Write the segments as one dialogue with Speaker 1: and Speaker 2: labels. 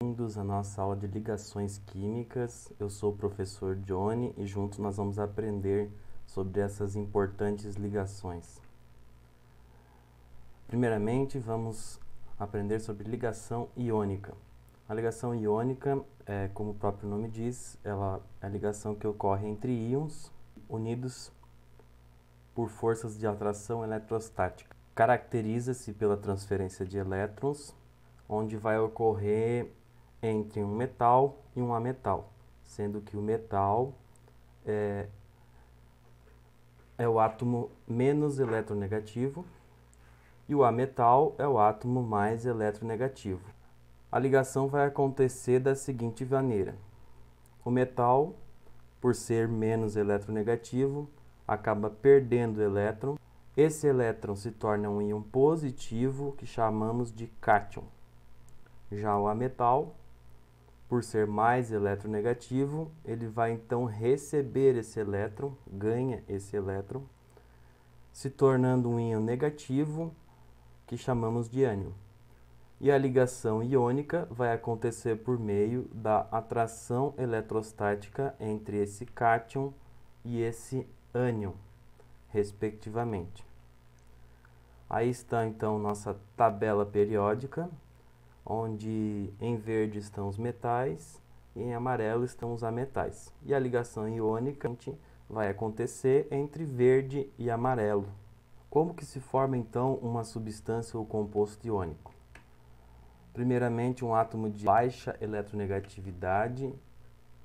Speaker 1: Bem-vindos à nossa aula de ligações químicas. Eu sou o professor Johnny e juntos nós vamos aprender sobre essas importantes ligações. Primeiramente, vamos aprender sobre ligação iônica. A ligação iônica, como o próprio nome diz, ela é a ligação que ocorre entre íons unidos por forças de atração eletrostática. Caracteriza-se pela transferência de elétrons, onde vai ocorrer entre um metal e um ametal, sendo que o metal é o átomo menos eletronegativo e o ametal é o átomo mais eletronegativo. A ligação vai acontecer da seguinte maneira: o metal, por ser menos eletronegativo, acaba perdendo elétron. Esse elétron se torna um íon positivo que chamamos de cátion. Já o ametal, por ser mais eletronegativo, ele vai então receber esse elétron, ganha esse elétron, se tornando um íon negativo que chamamos de ânion. E a ligação iônica vai acontecer por meio da atração eletrostática entre esse cátion e esse ânion, respectivamente. Aí está então nossa tabela periódica, onde em verde estão os metais e em amarelo estão os ametais. E a ligação iônica vai acontecer entre verde e amarelo. Como que se forma então uma substância ou composto iônico? Primeiramente, um átomo de baixa eletronegatividade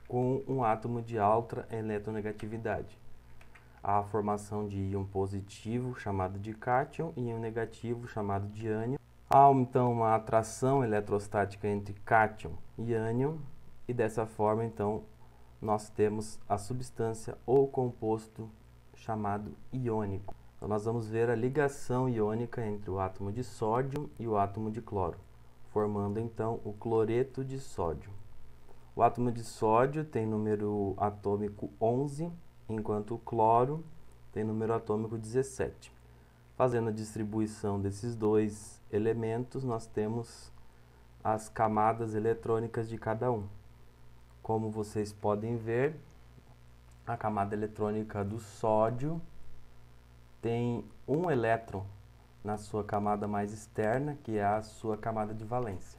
Speaker 1: com um átomo de alta eletronegatividade. Há a formação de íon positivo, chamado de cátion, e íon negativo, chamado de ânion. Há então uma atração eletrostática entre cátion e ânion, e dessa forma então nós temos a substância ou composto chamado iônico. Então nós vamos ver a ligação iônica entre o átomo de sódio e o átomo de cloro, formando então o cloreto de sódio. O átomo de sódio tem número atômico 11, enquanto o cloro tem número atômico 17. Fazendo a distribuição desses dois elementos, nós temos as camadas eletrônicas de cada um. Como vocês podem ver, a camada eletrônica do sódio tem um elétron na sua camada mais externa, que é a sua camada de valência,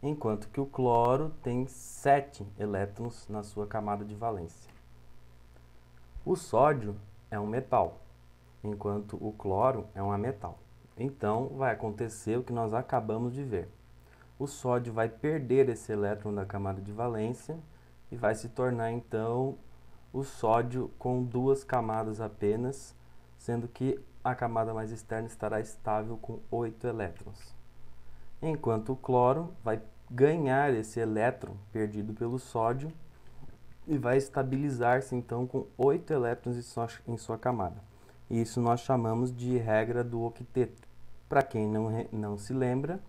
Speaker 1: enquanto que o cloro tem 7 elétrons na sua camada de valência. O sódio é um metal, enquanto o cloro é um ametal. Então, vai acontecer o que nós acabamos de ver. O sódio vai perder esse elétron da camada de valência e vai se tornar, então, o sódio com 2 camadas apenas, sendo que a camada mais externa estará estável com 8 elétrons. Enquanto o cloro vai ganhar esse elétron perdido pelo sódio e vai estabilizar-se, então, com 8 elétrons em sua camada. Isso nós chamamos de regra do octeto. Para quem não se lembra,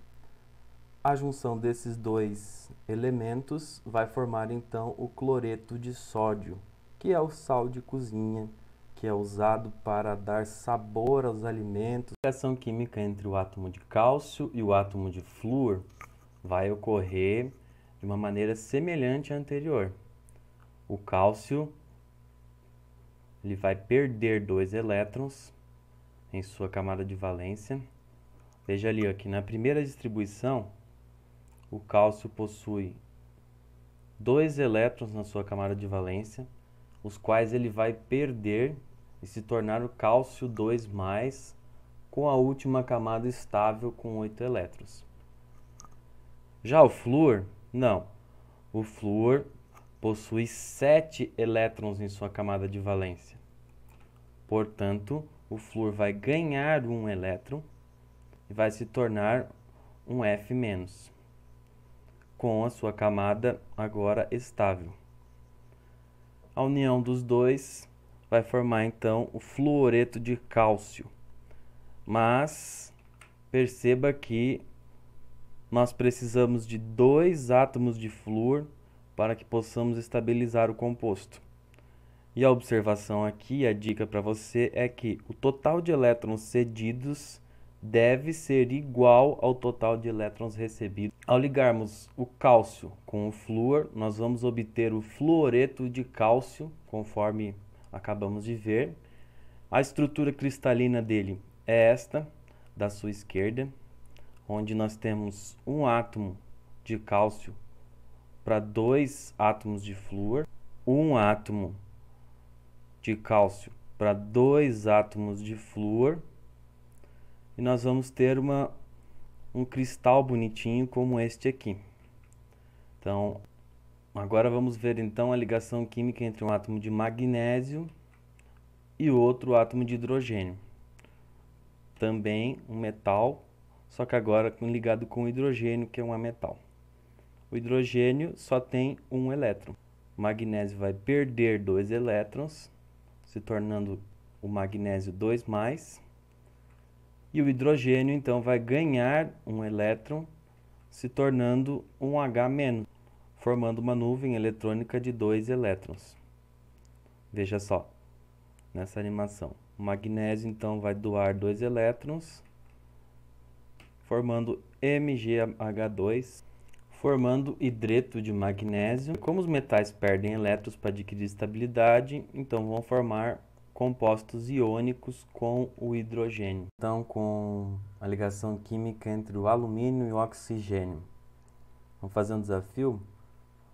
Speaker 1: a junção desses dois elementos vai formar então o cloreto de sódio, que é o sal de cozinha, que é usado para dar sabor aos alimentos. A reação química entre o átomo de cálcio e o átomo de flúor vai ocorrer de uma maneira semelhante à anterior. O cálcio ele vai perder 2 elétrons em sua camada de valência. Veja ali que na primeira distribuição, o cálcio possui 2 elétrons na sua camada de valência, os quais ele vai perder e se tornar o cálcio 2+, com a última camada estável com 8 elétrons. Já o flúor, não. O flúor possui 7 elétrons em sua camada de valência. Portanto, o flúor vai ganhar um elétron e vai se tornar um F-, com a sua camada agora estável. A união dos dois vai formar então o fluoreto de cálcio. Mas perceba que nós precisamos de 2 átomos de flúor para que possamos estabilizar o composto. E a observação aqui, a dica para você é que o total de elétrons cedidos deve ser igual ao total de elétrons recebidos. Ao ligarmos o cálcio com o flúor, nós vamos obter o fluoreto de cálcio, conforme acabamos de ver. A estrutura cristalina dele é esta, da sua esquerda, onde nós temos um átomo de cálcio para 2 átomos de flúor, um átomo de cálcio para 2 átomos de flúor, e nós vamos ter um cristal bonitinho como este aqui. Então, agora vamos ver então a ligação química entre um átomo de magnésio e outro átomo de hidrogênio. Também um metal, só que agora ligado com o hidrogênio, que é um ametal. O hidrogênio só tem um elétron. O magnésio vai perder 2 elétrons, se tornando o magnésio 2+. E o hidrogênio, então, vai ganhar um elétron, se tornando um H-, formando uma nuvem eletrônica de 2 elétrons. Veja só, nessa animação. O magnésio, então, vai doar 2 elétrons, formando MgH2, formando hidreto de magnésio. Como os metais perdem elétrons para adquirir estabilidade, então vão formar compostos iônicos com o hidrogênio. Então, com a ligação química entre o alumínio e o oxigênio. Vamos fazer um desafio?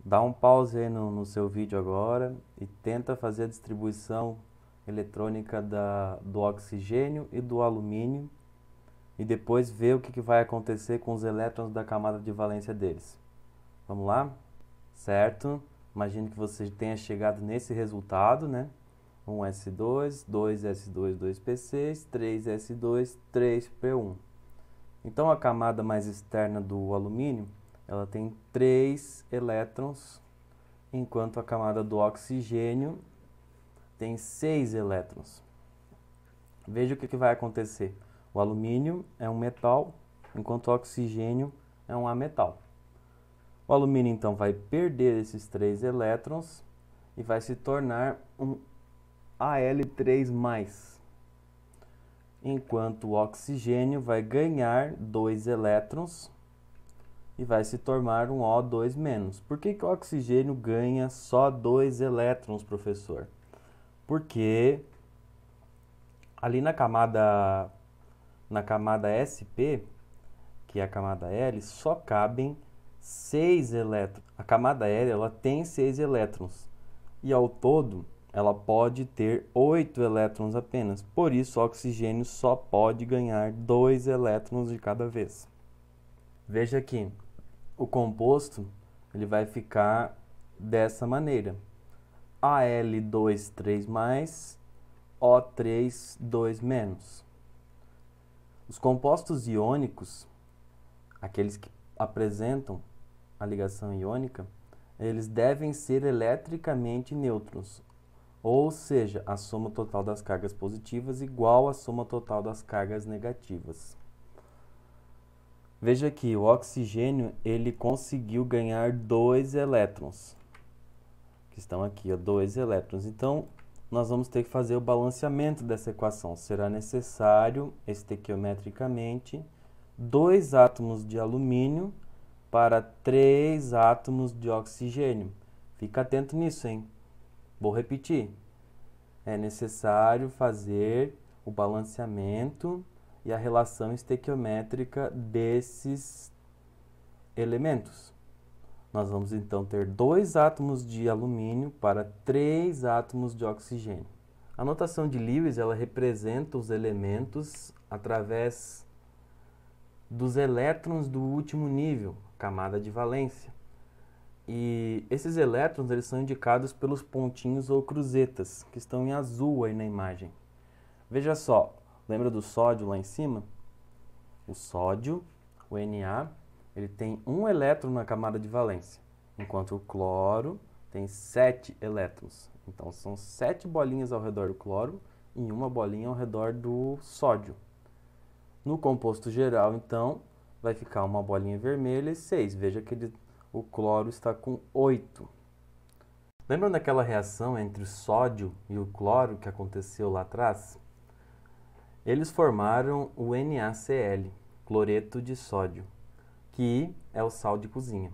Speaker 1: Dá um pause aí no seu vídeo agora e tenta fazer a distribuição eletrônica do oxigênio e do alumínio e depois ver o que vai acontecer com os elétrons da camada de valência deles. Vamos lá? Certo? Imagine que você tenha chegado nesse resultado, né? 1s2, 2s2, 2p6, 3s2, 3p1. Então, a camada mais externa do alumínio, ela tem 3 elétrons, enquanto a camada do oxigênio tem 6 elétrons. Veja o que vai acontecer. O alumínio é um metal, enquanto o oxigênio é um ametal. O alumínio, então, vai perder esses 3 elétrons e vai se tornar um Al3+, enquanto o oxigênio vai ganhar 2 elétrons e vai se tornar um O2-. Por que o oxigênio ganha só 2 elétrons, professor? Porque ali na camada SP, que é a camada L, só cabem 6 elétrons. A camada L, ela tem 6 elétrons e ao todo ela pode ter 8 elétrons apenas. Por isso, o oxigênio só pode ganhar 2 elétrons de cada vez. Veja aqui, o composto ele vai ficar dessa maneira. Al2, 3+, O3, 2-. Os compostos iônicos, aqueles que apresentam a ligação iônica, eles devem ser eletricamente neutros, ou seja, a soma total das cargas positivas igual à soma total das cargas negativas. Veja aqui, o oxigênio ele conseguiu ganhar 2 elétrons, que estão aqui, 2 elétrons. Então, nós vamos ter que fazer o balanceamento dessa equação. Será necessário, estequiometricamente, 2 átomos de alumínio para 3 átomos de oxigênio. Fica atento nisso, hein? Vou repetir. É necessário fazer o balanceamento e a relação estequiométrica desses elementos. Nós vamos então ter 2 átomos de alumínio para 3 átomos de oxigênio. A notação de Lewis ela representa os elementos através dos elétrons do último nível, camada de valência. E esses elétrons eles são indicados pelos pontinhos ou cruzetas, que estão em azul aí na imagem. Veja só, lembra do sódio lá em cima? O sódio, o Na, ele tem 1 elétron na camada de valência, enquanto o cloro tem 7 elétrons. Então, são 7 bolinhas ao redor do cloro e 1 bolinha ao redor do sódio. No composto geral, então, vai ficar 1 bolinha vermelha e 6. Veja que o cloro está com 8. Lembram daquela reação entre o sódio e o cloro que aconteceu lá atrás? Eles formaram o NaCl, cloreto de sódio, que é o sal de cozinha.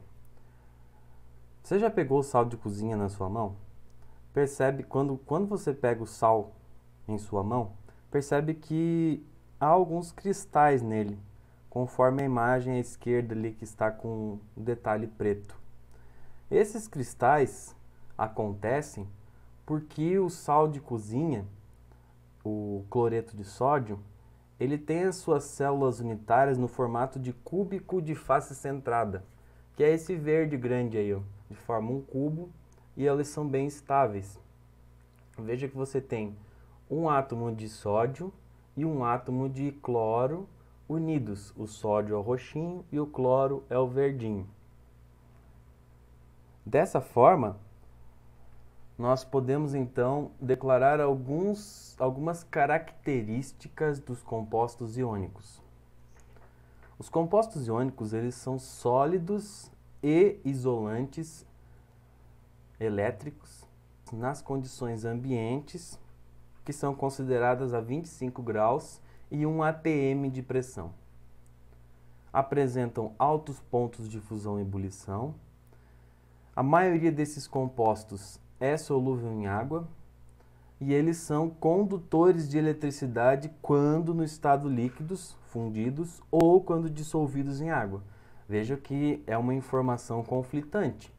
Speaker 1: Você já pegou o sal de cozinha na sua mão? Percebe quando você pega o sal em sua mão, percebe que há alguns cristais nele, conforme a imagem à esquerda ali que está com um detalhe preto. Esses cristais acontecem porque o sal de cozinha, o cloreto de sódio, ele tem as suas células unitárias no formato de cúbico de face centrada, que é esse verde grande aí, ó, de forma um cubo, e elas são bem estáveis. Veja que você tem um átomo de sódio e um átomo de cloro unidos. O sódio é o roxinho e o cloro é o verdinho. Dessa forma, nós podemos então declarar algumas características dos compostos iônicos. Os compostos iônicos, eles são sólidos e isolantes elétricos nas condições ambientes, que são consideradas a 25 graus e 1 atm de pressão. Apresentam altos pontos de fusão e ebulição. A maioria desses compostos é solúvel em água e eles são condutores de eletricidade quando no estado líquidos, fundidos, ou quando dissolvidos em água. Veja que é uma informação conflitante.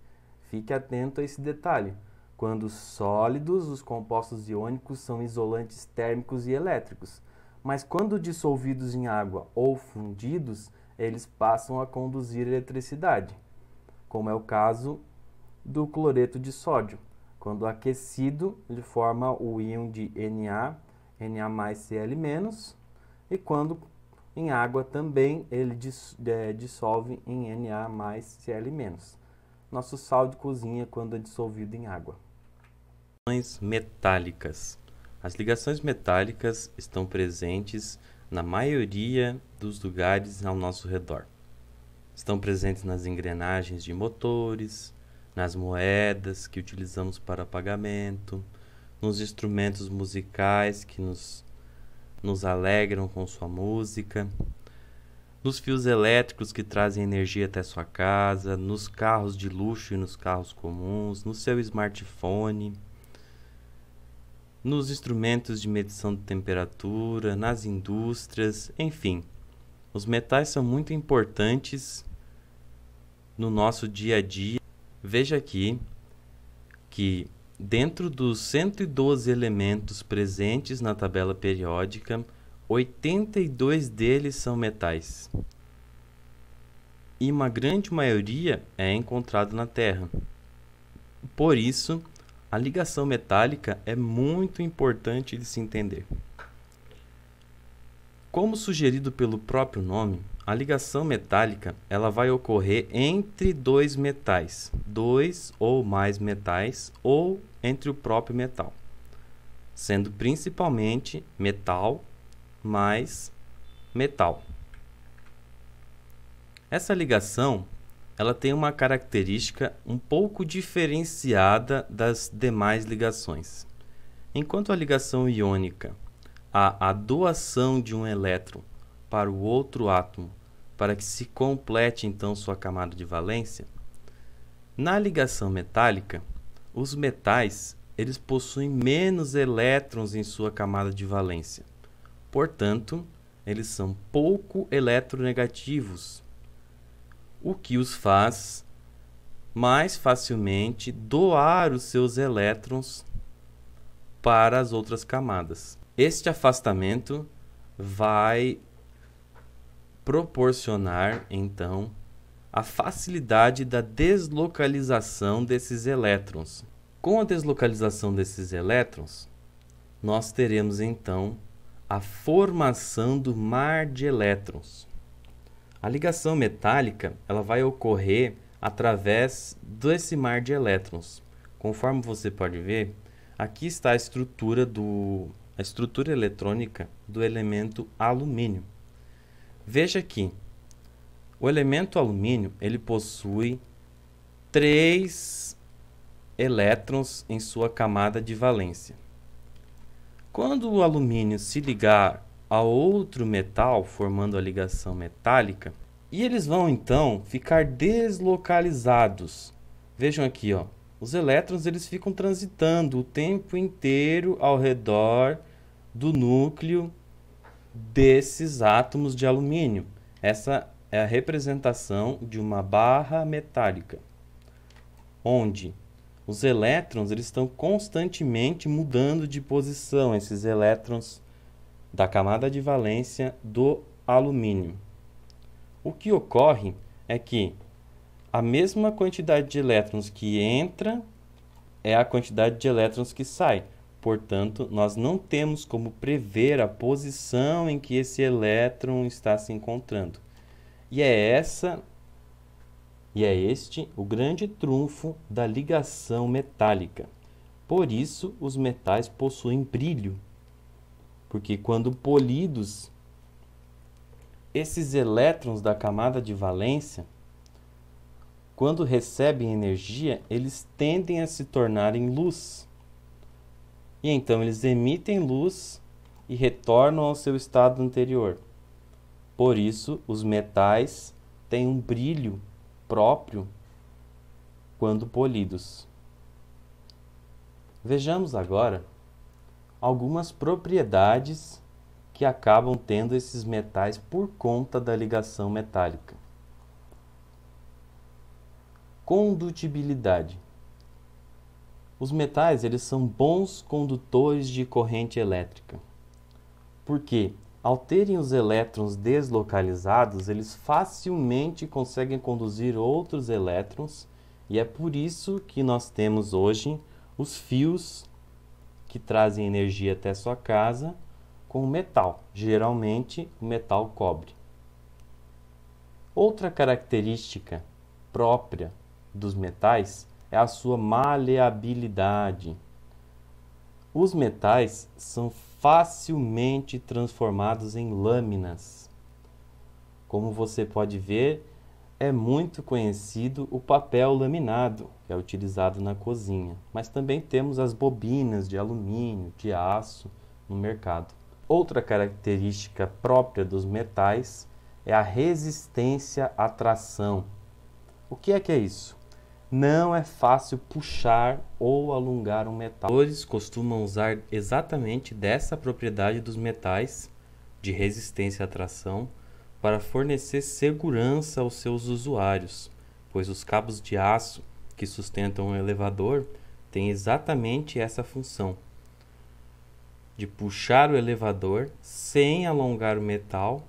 Speaker 1: Fique atento a esse detalhe. Quando sólidos, os compostos iônicos são isolantes térmicos e elétricos, mas quando dissolvidos em água ou fundidos, eles passam a conduzir eletricidade, como é o caso do cloreto de sódio. Quando aquecido, ele forma o íon de Na+Cl-, e quando em água também ele dissolve em Na+Cl-. Nosso sal de cozinha quando é dissolvido em água. Ligações metálicas. As ligações metálicas estão presentes na maioria dos lugares ao nosso redor. Estão presentes nas engrenagens de motores, nas moedas que utilizamos para pagamento, nos instrumentos musicais que nos alegram com sua música, nos fios elétricos que trazem energia até sua casa, nos carros de luxo e nos carros comuns, no seu smartphone, nos instrumentos de medição de temperatura, nas indústrias, enfim. Os metais são muito importantes no nosso dia a dia. Veja aqui que dentro dos 112 elementos presentes na tabela periódica, 82 deles são metais. E uma grande maioria é encontrado na Terra. Por isso, a ligação metálica é muito importante de se entender. Como sugerido pelo próprio nome, a ligação metálica ela vai ocorrer entre dois metais, dois ou mais metais, ou entre o próprio metal, sendo principalmente metal mais metal. Essa ligação ela tem uma característica um pouco diferenciada das demais ligações. Enquanto a ligação iônica há a doação de um elétron para o outro átomo para que se complete então sua camada de valência, na ligação metálica, os metais eles possuem menos elétrons em sua camada de valência. Portanto, eles são pouco eletronegativos, o que os faz mais facilmente doar os seus elétrons para as outras camadas. Este afastamento vai proporcionar, então, a facilidade da deslocalização desses elétrons. Com a deslocalização desses elétrons, nós teremos, então, a formação do mar de elétrons. A ligação metálica ela vai ocorrer através desse mar de elétrons. Conforme você pode ver, aqui está a estrutura eletrônica do elemento alumínio. Veja aqui, o elemento alumínio ele possui 3 elétrons em sua camada de valência. Quando o alumínio se ligar a outro metal, formando a ligação metálica, e eles vão então ficar deslocalizados. Vejam aqui, ó, os elétrons eles ficam transitando o tempo inteiro ao redor do núcleo desses átomos de alumínio. Essa é a representação de uma barra metálica, onde os elétrons eles estão constantemente mudando de posição, esses elétrons da camada de valência do alumínio. O que ocorre é que a mesma quantidade de elétrons que entra é a quantidade de elétrons que sai. Portanto, nós não temos como prever a posição em que esse elétron está se encontrando. E é este o grande trunfo da ligação metálica. Por isso, os metais possuem brilho, porque quando polidos, esses elétrons da camada de valência, quando recebem energia, eles tendem a se tornar em luz. E então eles emitem luz e retornam ao seu estado anterior. Por isso, os metais têm um brilho próprio quando polidos. Vejamos agora algumas propriedades que acabam tendo esses metais por conta da ligação metálica. Condutibilidade. Os metais eles são bons condutores de corrente elétrica, porque ao terem os elétrons deslocalizados, eles facilmente conseguem conduzir outros elétrons, e é por isso que nós temos hoje os fios que trazem energia até sua casa com metal, geralmente o metal cobre. Outra característica própria dos metais é a sua maleabilidade. Os metais são facilmente transformados em lâminas. Como você pode ver, é muito conhecido o papel laminado, que é utilizado na cozinha, mas também temos as bobinas de alumínio, de aço no mercado. Outra característica própria dos metais é a resistência à tração. O que é isso? Não é fácil puxar ou alongar um metal. Os autores costumam usar exatamente dessa propriedade dos metais de resistência à tração para fornecer segurança aos seus usuários, pois os cabos de aço que sustentam o elevador têm exatamente essa função de puxar o elevador sem alongar o metal,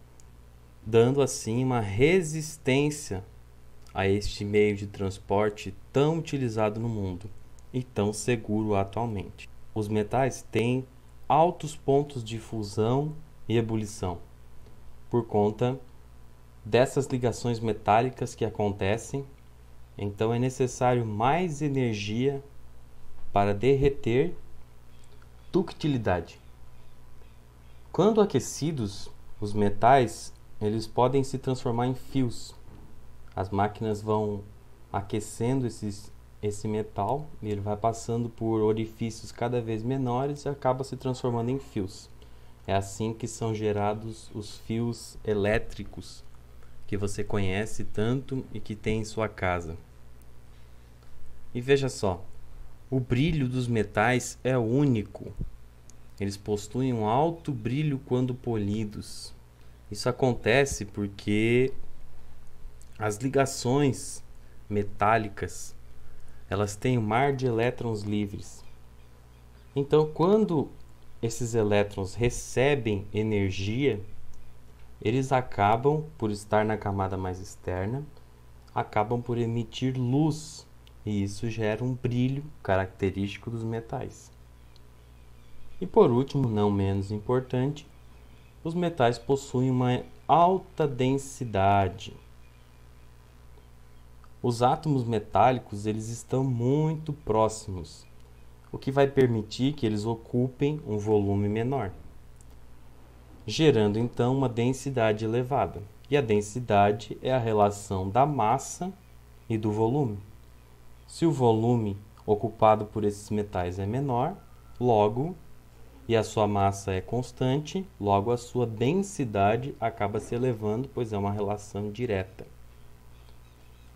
Speaker 1: dando assim uma resistência a este meio de transporte tão utilizado no mundo e tão seguro atualmente. Os metais têm altos pontos de fusão e ebulição por conta dessas ligações metálicas que acontecem. Então é necessário mais energia para derreter. Ductilidade. Quando aquecidos, os metais eles podem se transformar em fios. As máquinas vão aquecendo esse metal e ele vai passando por orifícios cada vez menores e acaba se transformando em fios. É assim que são gerados os fios elétricos que você conhece tanto e que tem em sua casa. E veja só, o brilho dos metais é único. Eles possuem um alto brilho quando polidos. Isso acontece porque as ligações metálicas, elas têm um mar de elétrons livres. Então, quando esses elétrons recebem energia, eles acabam, por estar na camada mais externa, acabam por emitir luz, e isso gera um brilho característico dos metais. E por último, não menos importante, os metais possuem uma alta densidade. Os átomos metálicos eles estão muito próximos, o que vai permitir que eles ocupem um volume menor, gerando então uma densidade elevada. E a densidade é a relação da massa e do volume. Se o volume ocupado por esses metais é menor, logo e a sua massa é constante, logo a sua densidade acaba se elevando, pois é uma relação direta.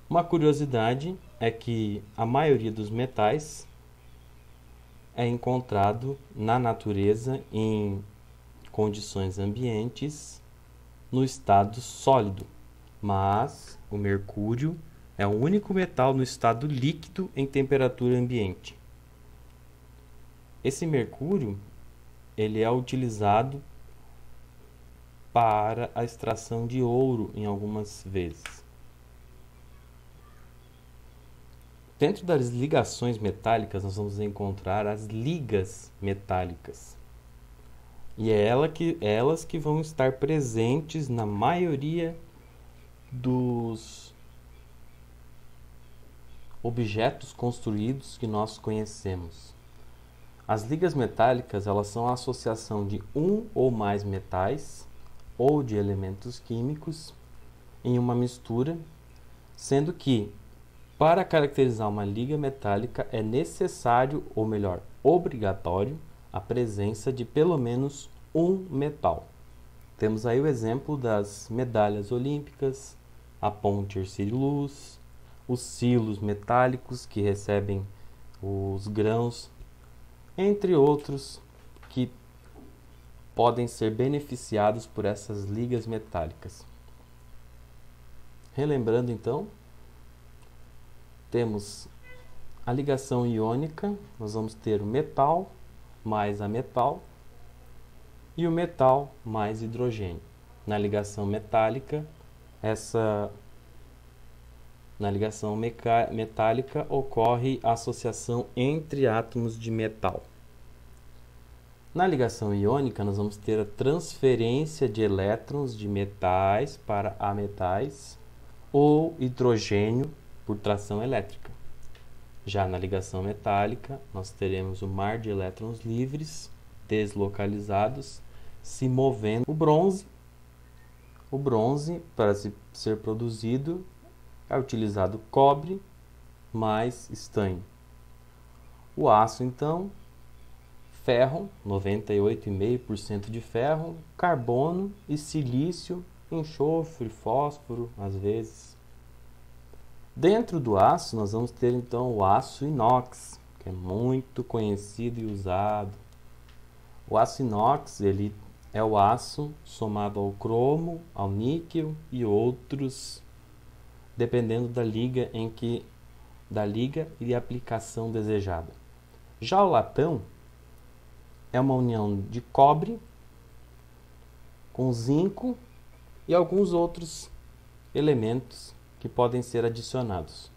Speaker 1: Uma curiosidade é que a maioria dos metais é encontrado na natureza em condições ambientes no estado sólido, mas o mercúrio é o único metal no estado líquido em temperatura ambiente. Esse mercúrio, ele é utilizado para a extração de ouro em algumas vezes. Dentro das ligações metálicas, nós vamos encontrar as ligas metálicas. E é elas que vão estar presentes na maioria dos objetos construídos que nós conhecemos. As ligas metálicas, elas são a associação de um ou mais metais ou de elementos químicos em uma mistura, sendo que para caracterizar uma liga metálica é necessário, ou melhor, obrigatório, a presença de pelo menos um metal. Temos aí o exemplo das medalhas olímpicas, a ponte Ercílio-Luz, os silos metálicos que recebem os grãos, entre outros que podem ser beneficiados por essas ligas metálicas. Relembrando então, temos a ligação iônica, nós vamos ter o metal mais a metal e o metal mais hidrogênio. Na ligação metálica, na ligação metálica ocorre a associação entre átomos de metal. Na ligação iônica, nós vamos ter a transferência de elétrons de metais para ametais ou hidrogênio por tração elétrica. Já na ligação metálica, nós teremos o mar de elétrons livres, deslocalizados, se movendo. O bronze, para ser produzido, é utilizado cobre mais estanho. O aço, então, ferro, 98,5% de ferro, carbono e silício, enxofre, fósforo, às vezes. Dentro do aço, nós vamos ter então o aço inox, que é muito conhecido e usado. O aço inox, ele é o aço somado ao cromo, ao níquel e outros, dependendo da liga e aplicação desejada. Já o latão é uma união de cobre com zinco e alguns outros elementos que podem ser adicionados.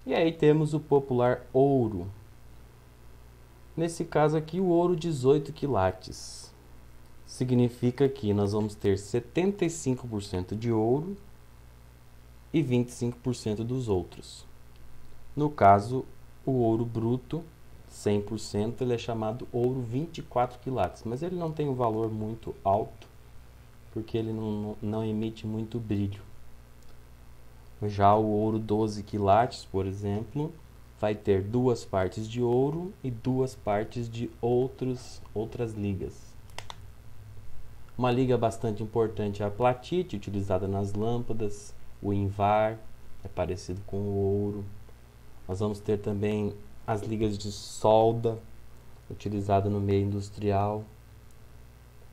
Speaker 1: E aí temos o popular ouro. Nesse caso aqui, o ouro 18 quilates. Significa que nós vamos ter 75% de ouro e 25% dos outros. No caso, o ouro bruto, 100%, ele é chamado ouro 24 quilates, mas ele não tem um valor muito alto, porque ele não emite muito brilho. Já o ouro 12 quilates, por exemplo, vai ter 2 partes de ouro e 2 partes de outras ligas. Uma liga bastante importante é a platite, utilizada nas lâmpadas. O invar é parecido com o ouro. Nós vamos ter também as ligas de solda, utilizada no meio industrial.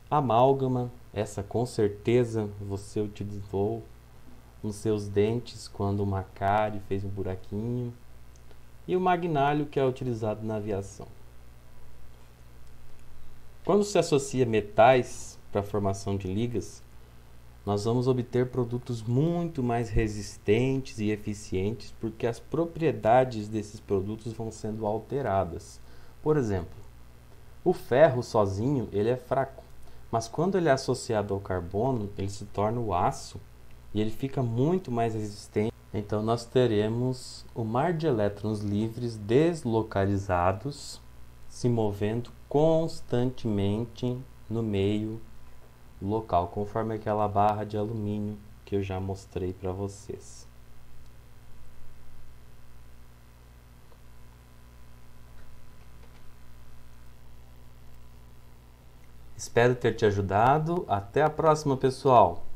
Speaker 1: Amálgama, essa com certeza você utilizou nos seus dentes quando uma cárie fez um buraquinho. E o magnálio, que é utilizado na aviação. Quando se associa metais para a formação de ligas, nós vamos obter produtos muito mais resistentes e eficientes, porque as propriedades desses produtos vão sendo alteradas. Por exemplo, o ferro sozinho ele é fraco, mas quando ele é associado ao carbono, ele se torna o aço e ele fica muito mais resistente. Então nós teremos o mar de elétrons livres deslocalizados se movendo constantemente no meio local, conforme aquela barra de alumínio que eu já mostrei para vocês. Espero ter te ajudado. Até a próxima, pessoal!